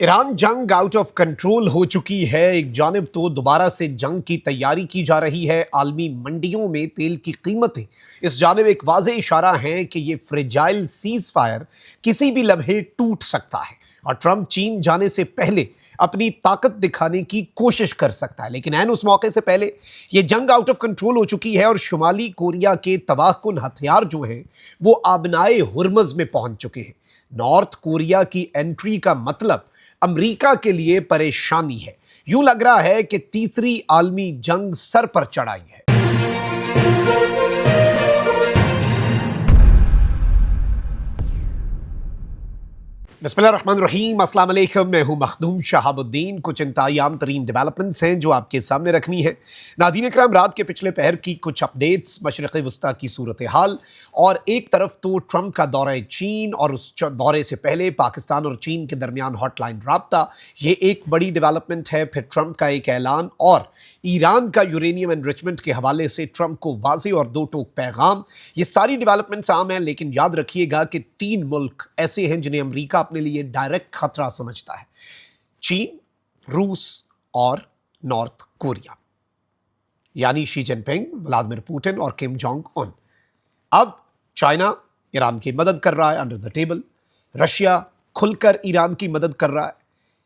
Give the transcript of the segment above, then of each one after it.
Iran जंग out of control हो चुकी है। एक जानिब तो दोबारा से जंग की तैयारी की जा रही है। आलमी मंडियों में तेल की कीमतें इस जानिब एक वाज़ेह इशारा है कि ये फ्रेजाइल सीज फायर किसी भी लम्हे टूट सकता है और ट्रंप चीन जाने से पहले अपनी ताकत दिखाने की कोशिश कर सकता है। लेकिन ऐन उस मौके से पहले ये जंग आउट ऑफ कंट्रोल हो चुकी है और शुमाली कोरिया के तबाहकुन हथियार जो हैं वो आबनाए हुर्मज में पहुंच चुके हैं। नॉर्थ कोरिया की एंट्री का मतलब अमेरिका के लिए परेशानी है। यूं लग रहा है कि तीसरी आलमी जंग सर पर चढ़ाई है। बिस्मिल्लाहिर्रहमानिर्रहीम, अस्सलाम वालेकुम। मैं हूं मखदूम शहाबुद्दीन। कुछ इंतज़ाम तरीन डेवलपमेंट्स हैं जो आपके सामने रखनी है। नाज़रीन इकराम, रात के पिछले पहर की कुछ अपडेट्स, मशरिक़ वस्ता की सूरत हाल, और एक तरफ तो ट्रंप का दौरा चीन और उस दौरे से पहले पाकिस्तान और चीन के दरमियान हॉटलाइन राब्ता, ये एक बड़ी डेवलपमेंट है। फिर ट्रंप का एक ऐलान और ईरान का यूरेनियम एनरिचमेंट के हवाले से ट्रंप को वाज़ेह और दो टोक पैगाम। ये सारी डेवलपमेंट्स आम हैं, लेकिन याद रखिएगा कि 3 मुल्क ऐसे हैं जिन्हें अमेरिका अपने लिए डायरेक्ट खतरा समझता है: चीन, रूस और नॉर्थ कोरिया, यानी शी जिनपिंग, व्लादिमीर पुतिन और किम जोंग उन। अब चाइना ईरान की मदद कर रहा है अंडर द टेबल, रशिया खुलकर ईरान की मदद कर रहा है।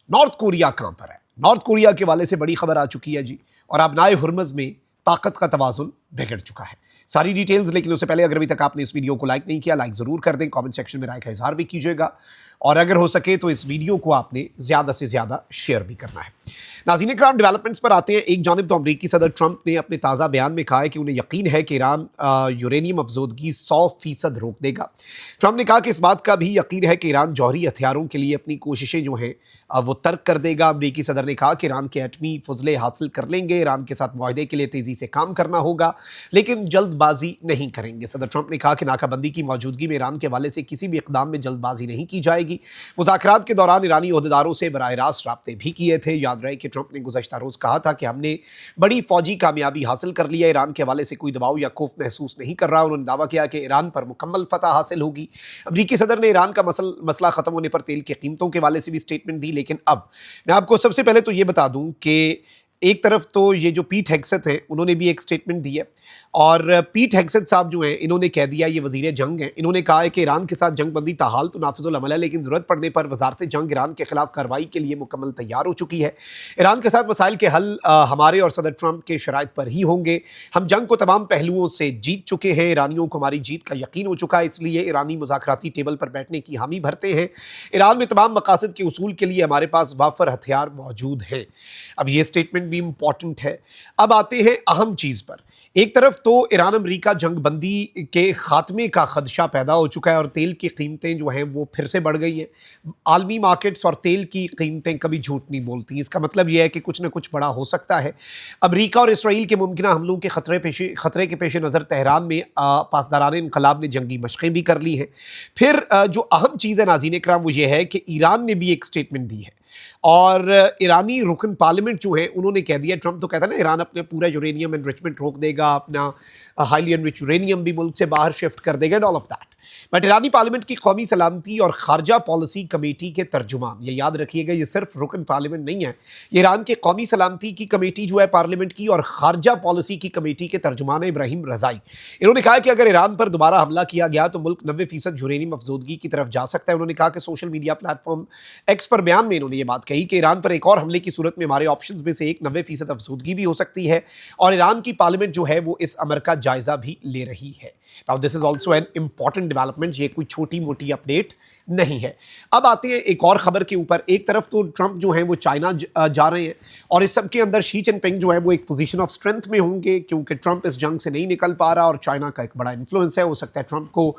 नॉर्थ कोरिया कहां पर है? नॉर्थ कोरिया के वाले से बड़ी खबर आ चुकी है जी, और अब नाए हुर्मज में ताकत का तवाजुन बिगड़ चुका है। सारी डिटेल्स, लेकिन उससे पहले अगर अभी तक आपने इस वीडियो को लाइक नहीं किया, लाइक जरूर कर दें, कमेंट सेक्शन में राय का इजहार भी कीजिएगा, और अगर हो सके तो इस वीडियो को आपने ज्यादा से ज्यादा शेयर भी करना है। नाज़रीन इकराम, डेवलपमेंट्स पर आते हैं। एक जानिब तो अमरीकी सदर ट्रंप ने अपने ताज़ा बयान में कहा है कि उन्हें यकीन है कि ईरान यूरेनियम अफजोदगी 100% रोक देगा। ट्रंप ने कहा कि इस बात का भी यकीन है कि ईरान जौहरी हथियारों के लिए अपनी कोशिशें जो हैं वो तर्क कर देगा। अमरीकी सदर ने कहा कि ईरान के एटमी फजले हासिल कर लेंगे, ईरान के साथ मुआहदे के लिए तेज़ी से काम करना होगा, लेकिन जल्दबाजी नहीं करेंगे। सदर ट्रंप ने कहा कि नाकाबंदी की मौजूदगी में ईरान के हवाले से किसी भी इकदाम में जल्दबाजी नहीं की जाएगी। मुज़ाकरात के दौरान ईरानी ओहदेदारों से बराह रास्त राब्ते भी किए थे। याद रहे कि ट्रंप ने गुज़श्ता रोज़ कहा था कि हमने बड़ी फौजी कामयाबी हासिल कर ली है, ईरान के हवाले से कोई दबाव या खौफ महसूस नहीं कर रहा। उन्होंने दावा किया कि ईरान पर मुकम्मल फतह हासिल होगी। अमरीकी सदर ने ईरान का मसला ख़त्म होने पर तेल की कीमतों के हवाले से भी स्टेटमेंट दी। लेकिन अब मैं आपको सबसे पहले तो ये बता दूं कि एक तरफ तो ये जो पीट हेग्सेथ है, उन्होंने भी एक स्टेटमेंट दी है, और पीट हेग्सेथ साहब जो हैं, इन्होंने कह दिया, ये वज़ीर जंग हैं, इन्होंने कहा है कि ईरान के साथ जंग बंदी ताहाल तो नाफिजुल अमल है, लेकिन ज़रूरत पड़ने पर वजारत जंग ईरान के खिलाफ कार्रवाई के लिए मुकम्मल तैयार हो चुकी है। ईरान के साथ मसाइल के हल हमारे और सदर ट्रंप के शराइत पर ही होंगे। हम जंग को तमाम पहलुओं से जीत चुके हैं, ईरानियों को हमारी जीत का यकीन हो चुका है, इसलिए ईरानी मुज़ाकराती टेबल पर बैठने की हामी भरते हैं। ईरान में तमाम मकासद के उसूल के लिए हमारे पास वाफर हथियार मौजूद हैं। अब ये स्टेटमेंट भी इंपॉर्टेंट है। अब आते हैं अहम चीज़ पर। एक तरफ तो ईरान अमेरिका जंग बंदी के खात्मे का खदशा पैदा हो चुका है और तेल की कीमतें जो हैं वो फिर से बढ़ गई हैं। आलमी मार्केट्स और तेल की कीमतें कभी झूठ नहीं बोलती। इसका मतलब यह है कि कुछ ना कुछ बड़ा हो सकता है। अमेरिका और इसराइल के मुमकिन हमलों के खतरे के पेश नज़र तेहरान में पासदारान इनकलाब ने जंगी मशक़ें भी कर ली हैं। फिर जो अहम चीज़ है नाज़रीन इकराम, वो ये है कि ईरान ने भी एक स्टेटमेंट दी है, और ईरानी रुकन पार्लियामेंट जो है उन्होंने कह दिया, ट्रंप तो कहता है ना ईरान अपने पूरा यूरेनियम एनरिचमेंट रोक देगा, अपना हाईली एनरिच यूरेनियम भी मुल्क से बाहर शिफ्ट कर देगा and all of that. But Irani parliament की कौमी सलामती और खारजा पॉलिसी कमेटी के तर्जुमान, ये याद रखिएगा, ये सिर्फ रुकन पार्लियामेंट नहीं है, ये ईरान के कौमी सलामती की कमेटी जो है पार्लियामेंट की और खारजा पॉलिसी की कमेटी के तर्जुमान इब्राहिम रज़ाई, इन्होंने कहा कि अगर ईरान पर दोबारा हमला किया गया तो मुल्क 90% यूरेनियम अफजोदगी की तरफ जा सकता है। उन्होंने कहा कि सोशल मीडिया प्लेटफॉर्म एक्स पर बयान में इन्होंने ये बात कही कि ईरान पर एक और हमले की सूरत में हमारे ऑप्शंस में से एक 90% अफजोदगी भी हो सकती है, और ईरान की पार्लियामेंट जो है वो इस अमर का जायजा भी ले रही है। Now this is also an important development, ये कोई छोटी मोटी अपडेट नहीं है। अब आते हैं एक और खबर के ऊपर। एक तरफ तो ट्रंप जो है वो चाइना जा रहे हैं, और इस सब के अंदर शी जिनपिंग जो है वो एक पोजीशन ऑफ स्ट्रेंथ में होंगे, क्योंकि ट्रंप इस जंग से नहीं निकल पा रहा और चाइना का एक बड़ा इन्फ्लुएंस है। हो सकता है ट्रंप को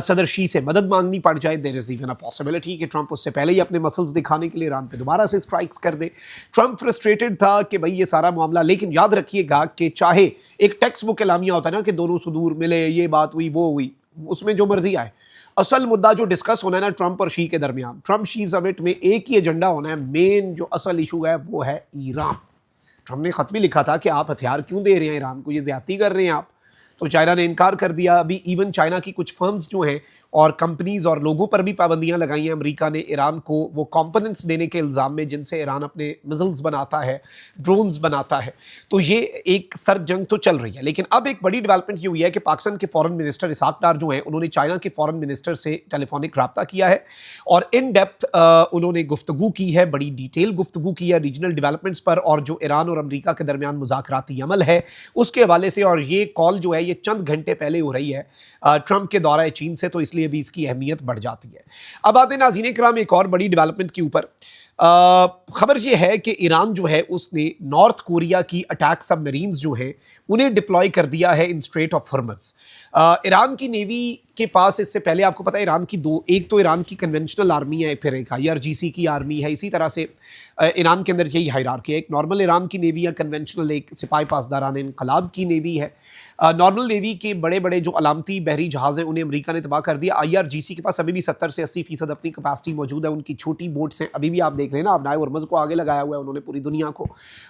सदर शी से मदद मांगनी पड़ जाए। There is even a possibility कि ट्रंप उससे पहले ही अपने मसल्स दिखाने के लिए ईरान पे दोबारा से स्ट्राइक्स कर दे। ट्रंप फ्रस्ट्रेटेड था कि भाई ये सारा मामला, लेकिन याद रखिएगा कि चाहे एक टेक्स्ट बुक एलामिया होता है ना कि दोनों सुदूर मिले, ये बात हुई वो हुई, उसमें जो मर्जी आए, असल मुद्दा जो डिस्कस होना है ना ट्रंप और शी के दरमियान, ट्रंप शी समिट में एक ही एजेंडा होना है। मेन जो असल इशू है वो है ईरान। ट्रंप ने खत भी लिखा था कि आप हथियार क्यों दे रहे हैं ईरान को, ये ज्यादती कर रहे हैं आप। तो चाइना ने इनकार कर दिया। अभी इवन चाइना की कुछ फर्म्स जो हैं और कंपनीज और लोगों पर भी पाबंदियां लगाई हैं अमेरिका ने ईरान को वो कंपोनेंट्स देने के इल्ज़ाम में जिनसे ईरान अपने मिसाइल्स बनाता है, ड्रोन्स बनाता है। तो ये एक सर्द जंग तो चल रही है। लेकिन अब एक बड़ी डेवलपमेंट ये हुई है कि पाकिस्तान के फॉरेन मिनिस्टर इसहाक डार जो हैं उन्होंने चाइना के फॉरेन मिनिस्टर से टेलीफोनिक रब्ता किया है और इन डेप्थ उन्होंने गुफ्तगू की है, बड़ी डिटेल गुफ्तगू की है रीजनल डेवलपमेंट्स पर और जो ईरान और अमेरिका के दरमियान मुज़ाकराती अमल है उसके हवाले से। और ये कॉल जो है ये चंद घंटे पहले हो रही है ट्रंप के दौरा चीन से, तो इसलिए भी इसकी अहमियत बढ़ जाती है। अब आते हैं नाज़रीन किराम एक और बड़ी डेवलपमेंट के ऊपर। खबर यह है कि ईरान जो है उसने नॉर्थ कोरिया की अटैक सबमरीन्स जो हैं उन्हें डिप्लॉय कर दिया है इन स्ट्रेट ऑफ हॉर्मज़। ईरान की नेवी के पास इससे पहले आपको पता है ईरान की दो, एक तो ईरान की कन्वेंशनल आर्मी है, फिर एक IRGC की आर्मी है। इसी तरह से ईरान के अंदर यही हायरार्की है, एक नॉर्मल ईरान की नेवी है कन्वेंशनल, एक सिपाही पासदारान इनकलाब की नेवी है। नॉर्मल नेवी के बड़े बड़े जो अलामती बहरी जहाज़ हैं उन्हें अमेरिका ने तबाह कर दिया। IRGC के पास अभी भी 70 से 80% अपनी कैपेसिटी मौजूद है। उनकी छोटी बोट्स हैं, अभी भी आप देख रहे हैं ना, अपना हॉर्मज़ को आगे लगाया हुआ है उन्होंने पूरी दुनिया को।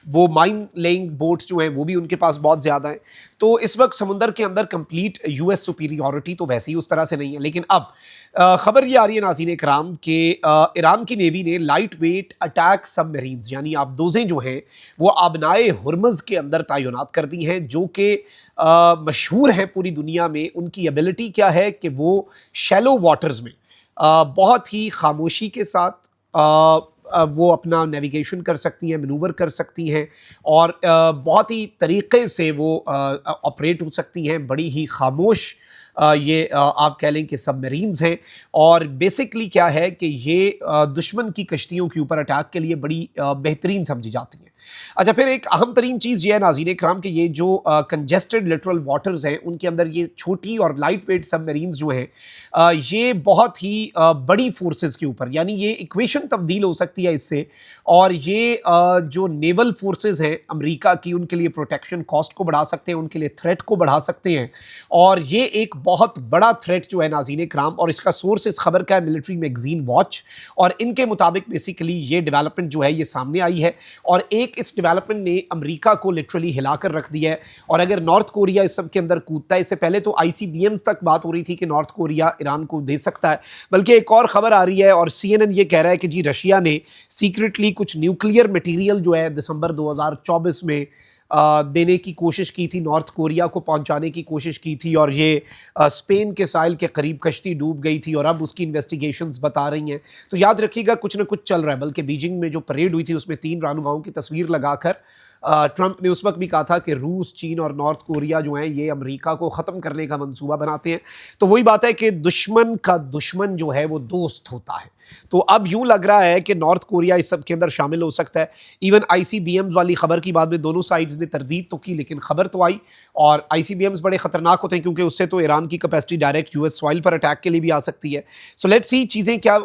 वो माइन लेइंग बोट्स जो हैं वो भी उनके पास बहुत ज़्यादा हैं। तो इस वक्त समुंदर के अंदर कंप्लीट US सुपीरियॉरिटी तो वैसे ही उस तरह से नहीं है। लेकिन अब खबर ये आ रही है नाज़रीन इकराम कि ईरान की नेवी ने लाइट वेट अटैक सबमरीन्स यानी आबदोज़ें जो हैं वो आबनाए हॉर्मज़ के अंदर तैनात कर दी हैं, जो कि मशहूर हैं पूरी दुनिया में। उनकी एबिलिटी क्या है कि वो शैलो वाटर्स में बहुत ही खामोशी के साथ वो अपना नेविगेशन कर सकती हैं, मैनूवर कर सकती हैं और बहुत ही तरीक़े से वो ऑपरेट हो सकती हैं। बड़ी ही खामोश ये आप कह लें कि सबमरीन्स हैं और बेसिकली क्या है कि ये दुश्मन की कश्तियों के ऊपर अटैक के लिए बड़ी बेहतरीन समझी जाती हैं। अच्छा, फिर एक अहम तरीन चीज़ ये है नाज़रीन इकराम कि ये जो कंजेस्टेड लिटरल वाटर्स हैं उनके अंदर ये छोटी और लाइट वेट सबमरीन्स जो हैं ये बहुत ही बड़ी फोर्सेस के ऊपर, यानी ये इक्वेशन तब्दील हो सकती है इससे। और ये जो नेवल फोर्सेस हैं अमेरिका की उनके लिए प्रोटेक्शन कॉस्ट को बढ़ा सकते हैं, उनके लिए थ्रेट को बढ़ा सकते हैं। और ये एक बहुत बड़ा थ्रेट जो है नाज़रीन इकराम, और इसका सोर्स इस खबर का है मिलिट्री मैगजीन वॉच, और इनके मुताबिक बेसिकली ये डेवलपमेंट जो है ये सामने आई है और एक इस डेवलपमेंट ने अमेरिका को लिटरली हिलाकर रख दिया है। और अगर नॉर्थ कोरिया इस सब के अंदर कूदता है, इससे पहले तो ICBMs तक बात हो रही थी कि नॉर्थ कोरिया ईरान को दे सकता है, बल्कि एक और खबर आ रही है और CNN ये कह रहा है कि जी रशिया ने सीक्रेटली कुछ न्यूक्लियर मटेरियल जो है दिसंबर 2024 में देने की कोशिश की थी, नॉर्थ कोरिया को पहुंचाने की कोशिश की थी और ये स्पेन के साहिल के करीब कश्ती डूब गई थी और अब उसकी इन्वेस्टिगेशंस बता रही हैं। तो याद रखिएगा कुछ ना कुछ चल रहा है। बल्कि बीजिंग में जो परेड हुई थी उसमें 3 रहनुमाओं की तस्वीर लगाकर ट्रंप ने उस वक्त भी कहा था कि रूस, चीन और नॉर्थ कोरिया जो हैं ये अमेरिका को ख़त्म करने का मंसूबा बनाते हैं। तो वही बात है कि दुश्मन का दुश्मन जो है वो दोस्त होता है। तो अब यूं लग रहा है कि नॉर्थ कोरिया इस सब के अंदर शामिल हो सकता है। इवन ICBMs वाली खबर की बाद में दोनों साइड्स ने तरदीद तो की, लेकिन खबर तो आई। और ICBMs बड़े ख़तरनाक होते हैं क्योंकि उससे तो ईरान की कैपेसिटी डायरेक्ट US सॉइल पर अटैक के लिए भी आ सकती है। सो लेट्स सी चीज़ें क्या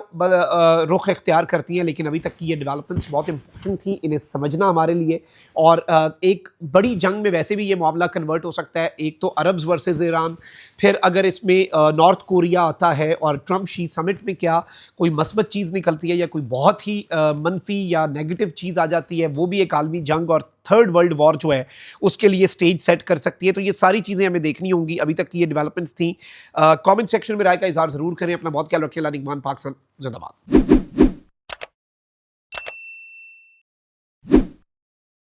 रुख इख्तियार करती हैं। लेकिन अभी तक की ये डेवलपमेंट्स बहुत इंपॉर्टेंट थी, इन्हें समझना हमारे लिए। और एक बड़ी जंग में वैसे भी ये मामला कन्वर्ट हो सकता है, एक तो अरब्स वर्सेस ईरान, फिर अगर इसमें नॉर्थ कोरिया आता है और ट्रंप शी समिट में क्या कोई मस्बत चीज़ निकलती है या कोई बहुत ही मनफी या नेगेटिव चीज़ आ जाती है, वो भी एक आलमी जंग और थर्ड वर्ल्ड वॉर जो है उसके लिए स्टेज सेट कर सकती है। तो ये सारी चीज़ें हमें देखनी होंगी। अभी तक की ये डेवलपमेंट्स थी। कमेंट सेक्शन में राय का इजहार ज़रूर करें। अपना बहुत ख्याल रखें। निगमान पाकिस्तान जिंदाबाद।